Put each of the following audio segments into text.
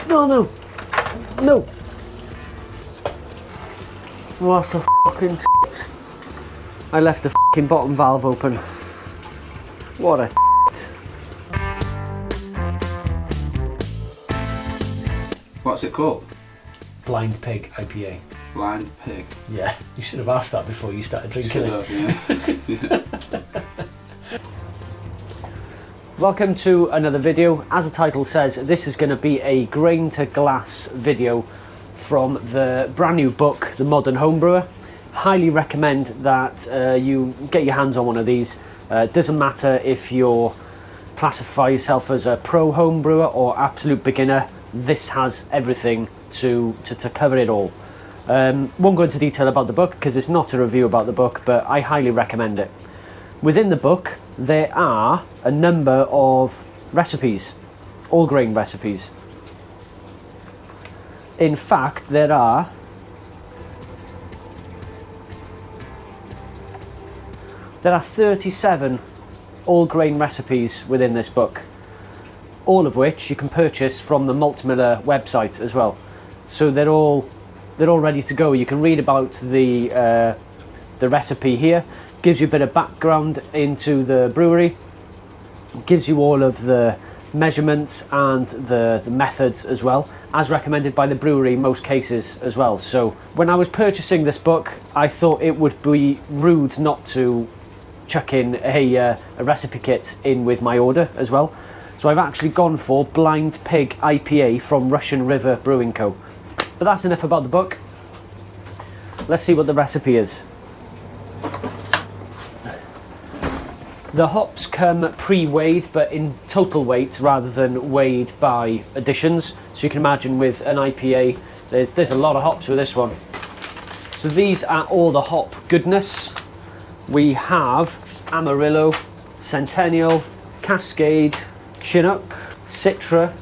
No, no, no. What the fucking I left the fucking bottom valve open. What a What's it called? Blind Pig IPA. Blind Pig. Yeah, you should have asked that before you started drinking it. Yeah. Welcome to another video. As the title says, this is going to be a grain to glass video from the brand new book, The Modern Homebrewer. Highly recommend that you get your hands on one of these. It doesn't matter if you classify yourself as a pro homebrewer or absolute beginner. This has everything to cover it all. Won't go into detail about the book because it's not a review about the book, but I highly recommend it. Within the book there are a number of recipes, all grain recipes. In fact, there are 37 all grain recipes within this book, all of which you can purchase from the Malt Miller website as well. So they're all ready to go. You can read about the recipe here. Gives you a bit of background into the brewery, gives you all of the measurements and the methods as well, as recommended by the brewery in most cases as well. So when I was purchasing this book, I thought it would be rude not to chuck in a recipe kit in with my order as well. So I've actually gone for Blind Pig IPA from Russian River Brewing Co. But that's enough about the book. Let's see what the recipe is. The hops come pre-weighed, but in total weight rather than weighed by additions. So you can imagine with an IPA, there's a lot of hops with this one. So these are all the hop goodness. We have Amarillo, Centennial, Cascade, Chinook, Citra,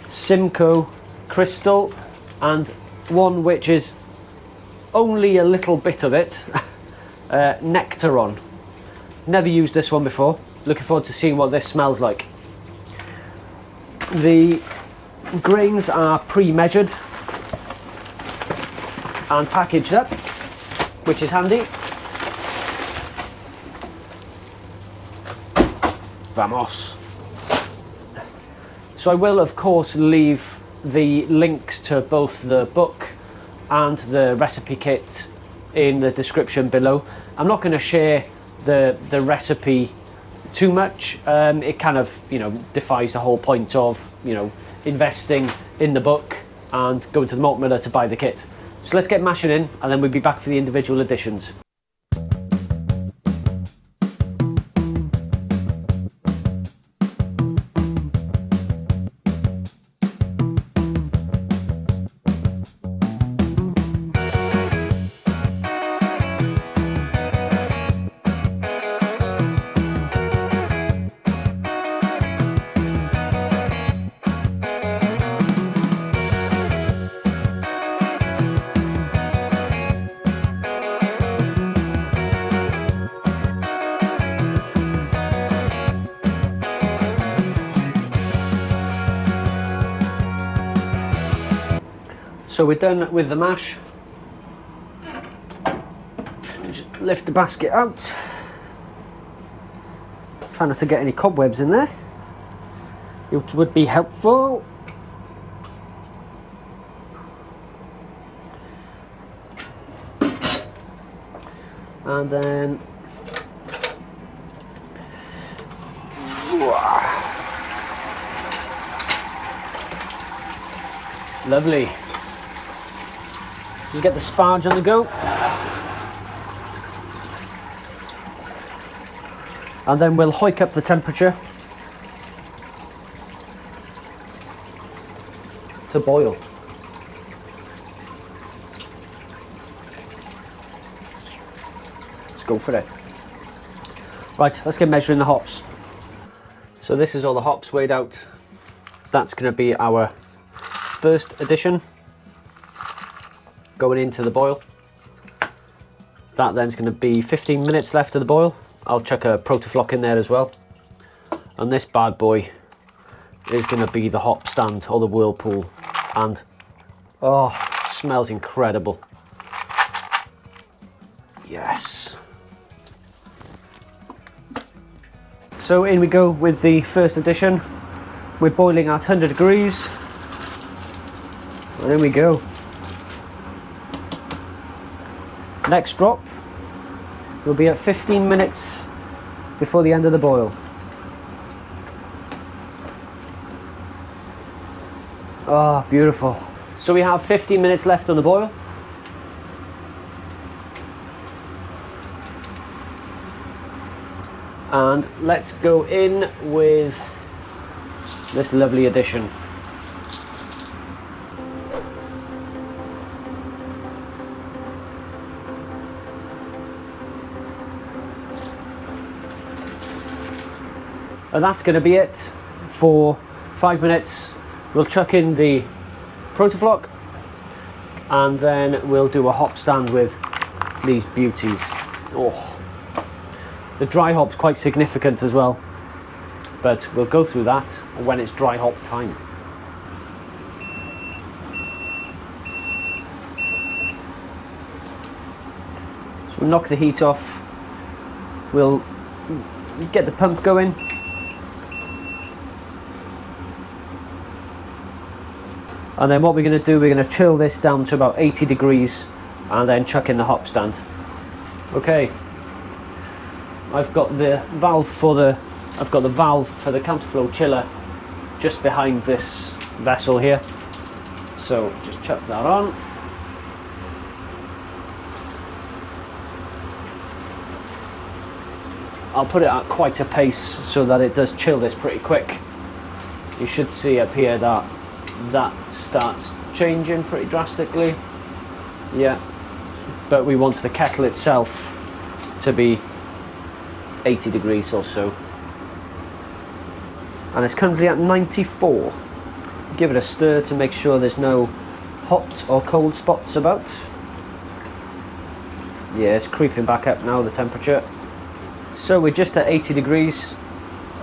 Simcoe, Crystal, and one which is only a little bit of it, Nectaron. Never used this one before. Looking forward to seeing what this smells like. The grains are pre-measured and packaged up, which is handy. Vamos. So I will of course leave the links to both the book and the recipe kit in the description below. I'm not going to share the recipe too much. It kind of, defies the whole point of, investing in the book and going to the Malt Miller to buy the kit. So let's get mashing in and then we'll be back for the individual editions. So we're done with the mash. Just lift the basket out. Try not to get any cobwebs in there. It would be helpful. And then lovely. You get the sparge on the go. And then we'll hike up the temperature to boil. Let's go for it. Right, let's get measuring the hops. So this is all the hops weighed out. That's going to be our first addition going into the boil. That then's going to be 15 minutes left of the boil. I'll chuck a protoflock in there as well. And this bad boy is going to be the hop stand or the whirlpool. And oh, smells incredible. Yes. So in we go with the first edition. We're boiling at 100 degrees. And in we go. Next drop will be at 15 minutes before the end of the boil. Ah, beautiful. So we have 15 minutes left on the boil. And let's go in with this lovely addition. And that's going to be it for 5 minutes. We'll chuck in the protofloc and then we'll do a hop stand with these beauties. Oh, the dry hop's quite significant as well, but we'll go through that when it's dry hop time. So we'll knock the heat off, we'll get the pump going. And then what we're going to do, we're going to chill this down to about 80 degrees and then chuck in the hop stand. Okay, I've got the valve for the counterflow chiller just behind this vessel here. So just chuck that on. I'll put it at quite a pace so that it does chill this pretty quick. You should see up here that starts changing pretty drastically. Yeah, but we want the kettle itself to be 80 degrees or so, and it's currently at 94. Give it a stir to make sure there's no hot or cold spots about. Yeah, it's creeping back up now, the temperature. So we're just at 80 degrees.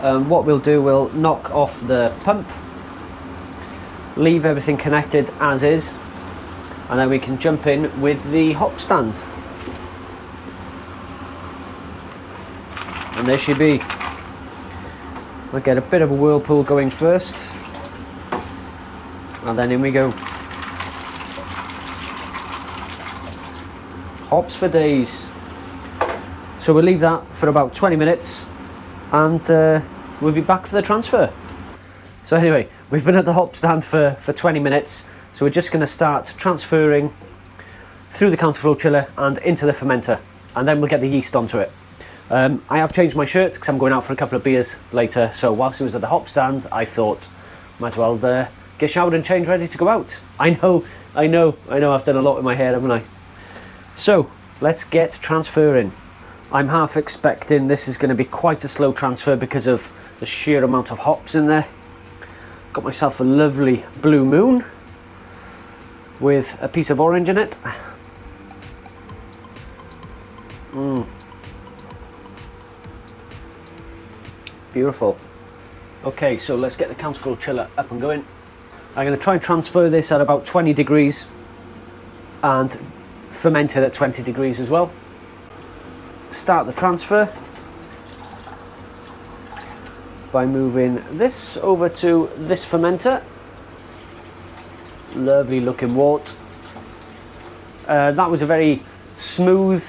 What we'll do, we'll knock off the pump, leave everything connected as is, and then we can jump in with the hop stand. And there she be. We'll get a bit of a whirlpool going first, and then in we go. Hops for days. So we'll leave that for about 20 minutes and we'll be back for the transfer. So anyway, we've been at the hop stand for 20 minutes, so we're just going to start transferring through the counterflow chiller and into the fermenter, and then we'll get the yeast onto it. I have changed my shirt because I'm going out for a couple of beers later, so whilst I was at the hop stand I thought might as well get showered and changed, ready to go out. I know I've done a lot with my hair, haven't I? So let's get transferring. I'm half expecting this is going to be quite a slow transfer because of the sheer amount of hops in there. Got myself a lovely Blue Moon with a piece of orange in it. Beautiful. Okay, so let's get the counterflow chiller up and going. I'm going to try and transfer this at about 20 degrees and ferment it at 20 degrees as well. Start the transfer by moving this over to this fermenter. Lovely looking wort. That was a very smooth,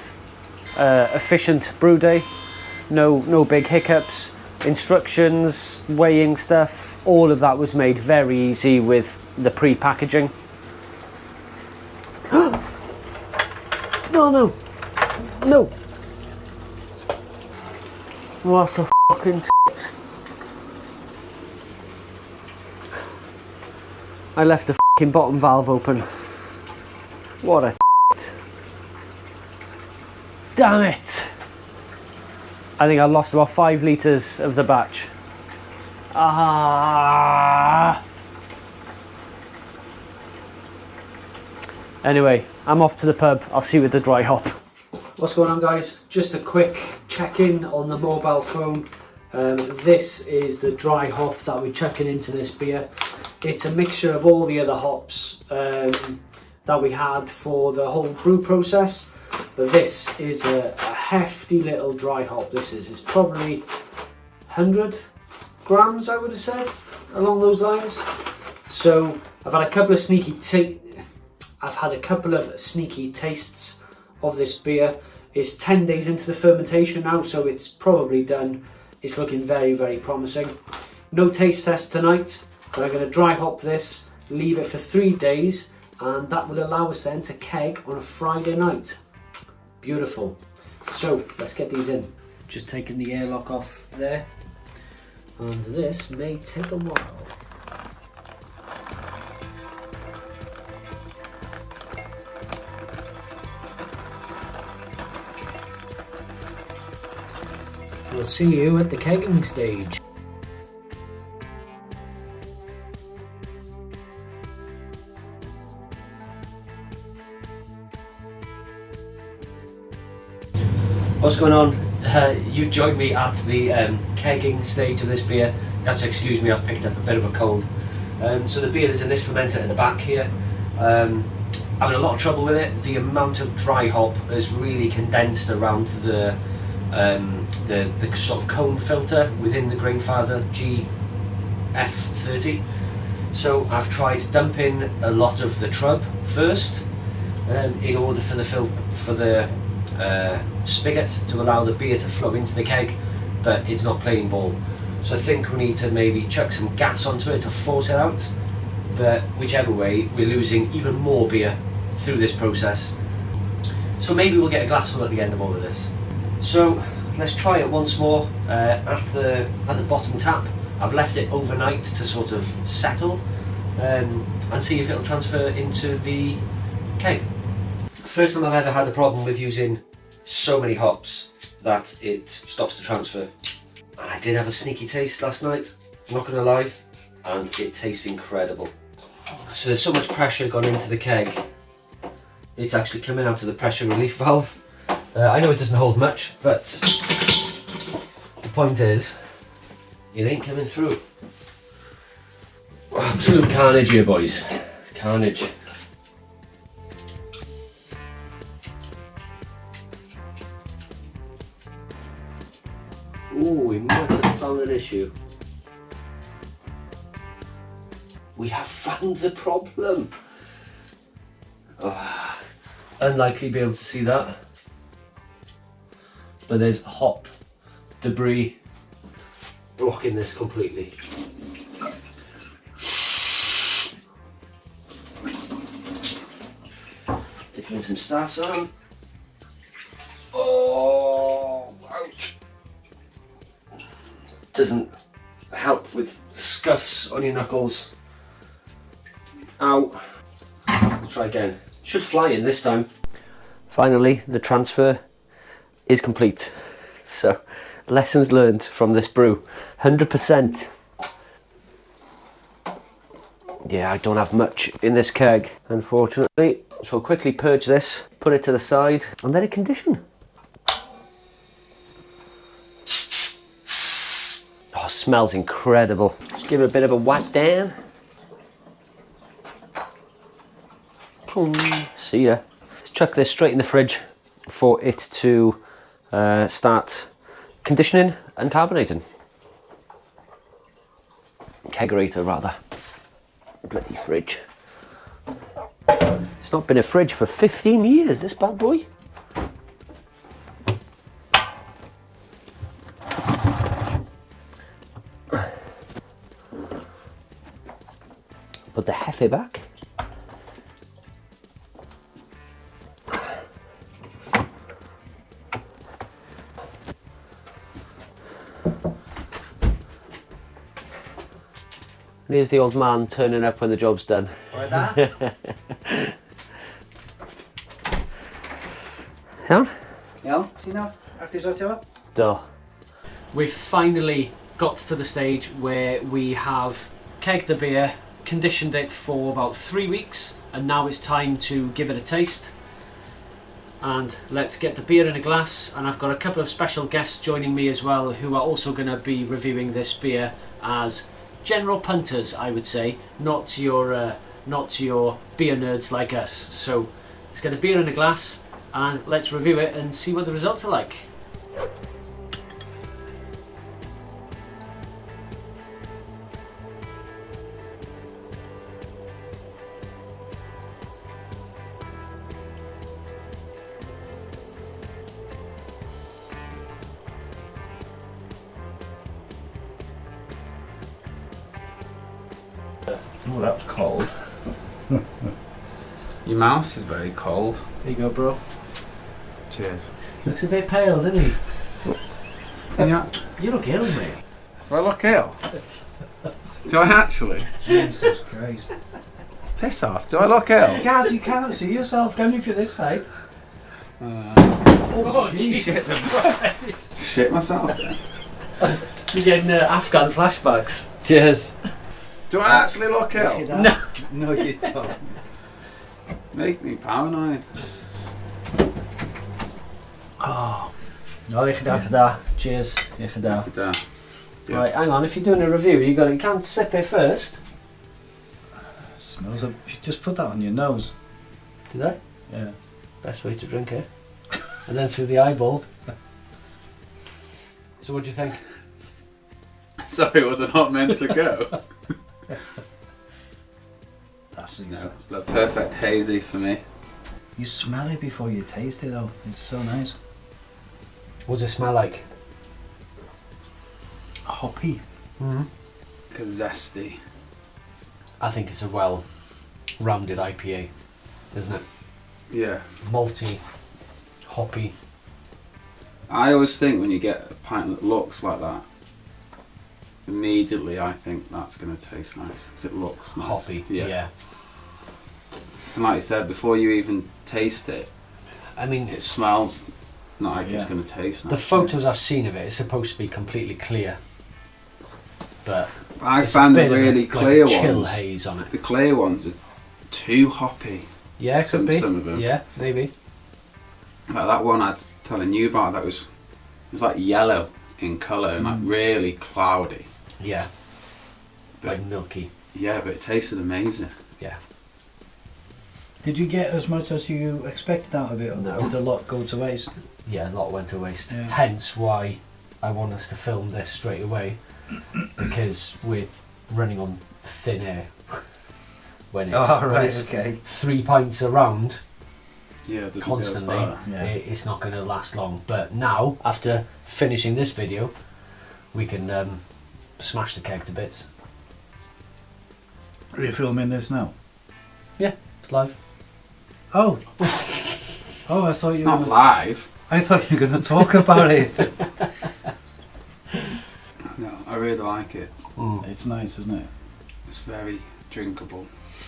efficient brew day. No big hiccups. Instructions, weighing stuff, all of that was made very easy with the pre-packaging. No. What a fucking I left the fucking bottom valve open. What a damn it! I think I lost about 5 litres of the batch. Anyway, I'm off to the pub. I'll see you with the dry hop. What's going on, guys? Just a quick check-in on the mobile phone. This is the dry hop that we're chucking into this beer. It's a mixture of all the other hops that we had for the whole brew process, but this is a hefty little dry hop. It's probably 100 grams, I would have said, along those lines. So I've had a couple of sneaky tastes of this beer. It's 10 days into the fermentation now, so it's probably done. It's looking very, very promising. No taste test tonight, but I'm going to dry hop this, leave it for 3 days, and that will allow us then to keg on a Friday night. Beautiful. So let's get these in. Just taking the airlock off there, and this may take a while. We'll see you at the kegging stage. What's going on? You joined me at the kegging stage of this beer. You have to excuse me, I've picked up a bit of a cold. So the beer is in this fermenter at the back here. Having a lot of trouble with it. The amount of dry hop has really condensed around the sort of cone filter within the Grainfather GF30. So I've tried dumping a lot of the trub first in order for the spigot to allow the beer to flow into the keg, but it's not playing ball. So I think we need to maybe chuck some gas onto it to force it out, but whichever way, we're losing even more beer through this process. So maybe we'll get a glassful at the end of all of this. So let's try it once more at the bottom tap. I've left it overnight to sort of settle and see if it'll transfer into the keg. First time I've ever had a problem with using so many hops that it stops the transfer. And I did have a sneaky taste last night, I'm not gonna lie, and it tastes incredible. So there's so much pressure gone into the keg, it's actually coming out of the pressure relief valve. I know it doesn't hold much, but the point is, it ain't coming through. Absolute carnage here, boys. Carnage. Ooh, we might have found an issue. We have found the problem. Oh, unlikely to be able to see that. But there's hop debris blocking this completely. Dipping in some Starsan. Oh, ouch. Doesn't help with scuffs on your knuckles. Ow. I'll try again. Should fly in this time. Finally, the transfer is complete. So, lessons learned from this brew. 100%. Yeah, I don't have much in this keg, unfortunately. So I'll quickly purge this, put it to the side, and let it condition. Oh, smells incredible. Just give it a bit of a wipe down. Boom. See ya. Chuck this straight in the fridge for it to start conditioning and carbonating. Kegerator rather. Bloody fridge. It's not been a fridge for 15 years, this bad boy. Put the Hefe back. Here's the old man turning up when the job's done. Like that? Iawn? Iawn, ti'n nawr? Actors out here? Do. We've finally got to the stage where we have kegged the beer, conditioned it for about 3 weeks, and now it's time to give it a taste. And let's get the beer in a glass, and I've got a couple of special guests joining me as well who are also going to be reviewing this beer as general punters, I would say, not your beer nerds like us. So let's get a beer in a glass and let's review it and see what the results are like. Oh, that's cold. Your mouse is very cold. There you go, bro. Cheers. Looks a bit pale, doesn't he? Can you, You look ill, mate. do I look ill? Do I actually? Jesus Christ. Piss off. Do I look ill? Gaz, you can't see yourself, can you, for this side? Oh, Jesus. Shit myself then. You're getting Afghan flashbacks. Cheers. Do I actually look ill? No. No, you don't. Make me paranoid. Oh, No, Iechyd. Iechyd. Cheers. Iechyd. Look at that. Yeah. Right, hang on. If you're doing a review, you can't sip it first. Smells of... You just put that on your nose. Did I? Yeah. Best way to drink it. And then through the eyeball. So what do you think? Sorry, was it not meant to go? That's No, exactly. it's the perfect hazy for me. You smell it before you taste it, though. It's so nice. What does it smell like? Hoppy. Mm-hmm. Like a zesty. I think it's a well-rounded IPA, isn't it? Yeah. Malty, hoppy. I always think when you get a pint that looks like that, immediately I think that's going to taste nice because it looks nice. Hoppy, yeah. And like you said, before you even taste it, I mean, it smells not like it's Yeah. going to taste nice. the photos I've seen of it is supposed to be completely clear, but I it's found a the bit of really a, clear like a chill ones. haze on it. The clear ones are too hoppy. Yeah, it could Some- be. some of them. Yeah, maybe. Like that one I was telling you about, it was like yellow in colour and like really cloudy. Yeah, But, like milky. yeah, but it tasted amazing. Yeah. Did you get as much as you expected out of it, or No. did a lot go to waste? Yeah, a lot went to waste. Yeah. Hence why I want us to film this straight away, because we're running on thin air when it's, Oh, when right, it's okay. 3 pints around Yeah, it doesn't constantly. go far. Yeah. It's not going to last long. But now, after finishing this video, we can smash the keg to bits. Are you filming this now? It's live. Oh. Oh, I thought It's you were not gonna, live. I thought you were going to talk about it. No, I really like it. Mm. It's nice, isn't it? It's very drinkable.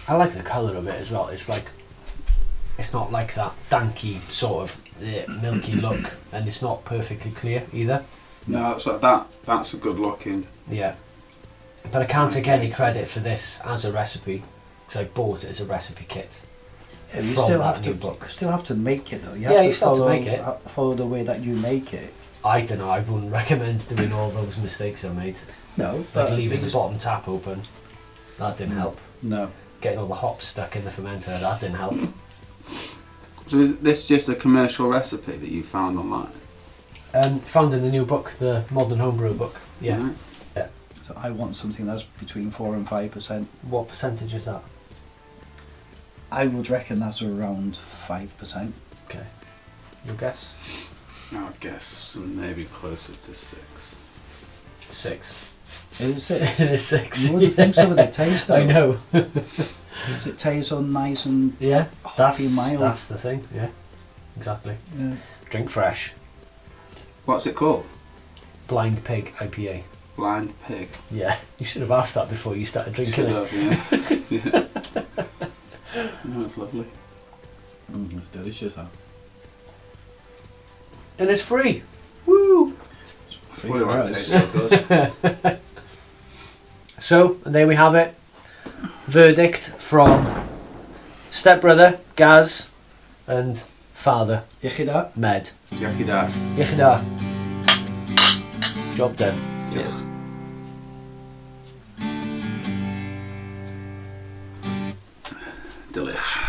I like the colour of it as well. It's like, it's not like that danky sort of milky look, and it's not perfectly clear either. No, it's like that's a good looking. Yeah. But I can't take any credit for this as a recipe, because I bought it as a recipe kit. Yeah, you From still that have new to book. still have to make it though. You Yeah, have to you still have to follow make it. follow the way that you make it. I don't know, I wouldn't recommend doing all those mistakes I made. No, Like but leaving the these- bottom tap open, that didn't help. No. Getting all the hops stuck in the fermenter, that didn't help. So is this just a commercial recipe that you found online? Found in the new book, the Modern Homebrewer book. Yeah. Right. So I want something that's between 4 and 5%. What percentage is that? I would reckon that's around 5%. Okay. Your guess? I would guess maybe closer to 6. 6. Is It it? is 6. You wouldn't think so with the taste though. I know. Does it taste so nice and Yeah, hoppy mild? that's the thing. Yeah, exactly. Yeah. Drink fresh. What's it called? Blind Pig IPA. Blind Pig. Yeah, you should have asked that before you started drinking Should it. have, yeah. Yeah. No, it's lovely. It's delicious, huh? And it's free. Woo! Free Boy, for that us. tastes so good. So, and there we have it. Verdict from stepbrother Gaz and father Iechyd. Med. Yucky dad. Iechyd. Job done. Yes. Delish.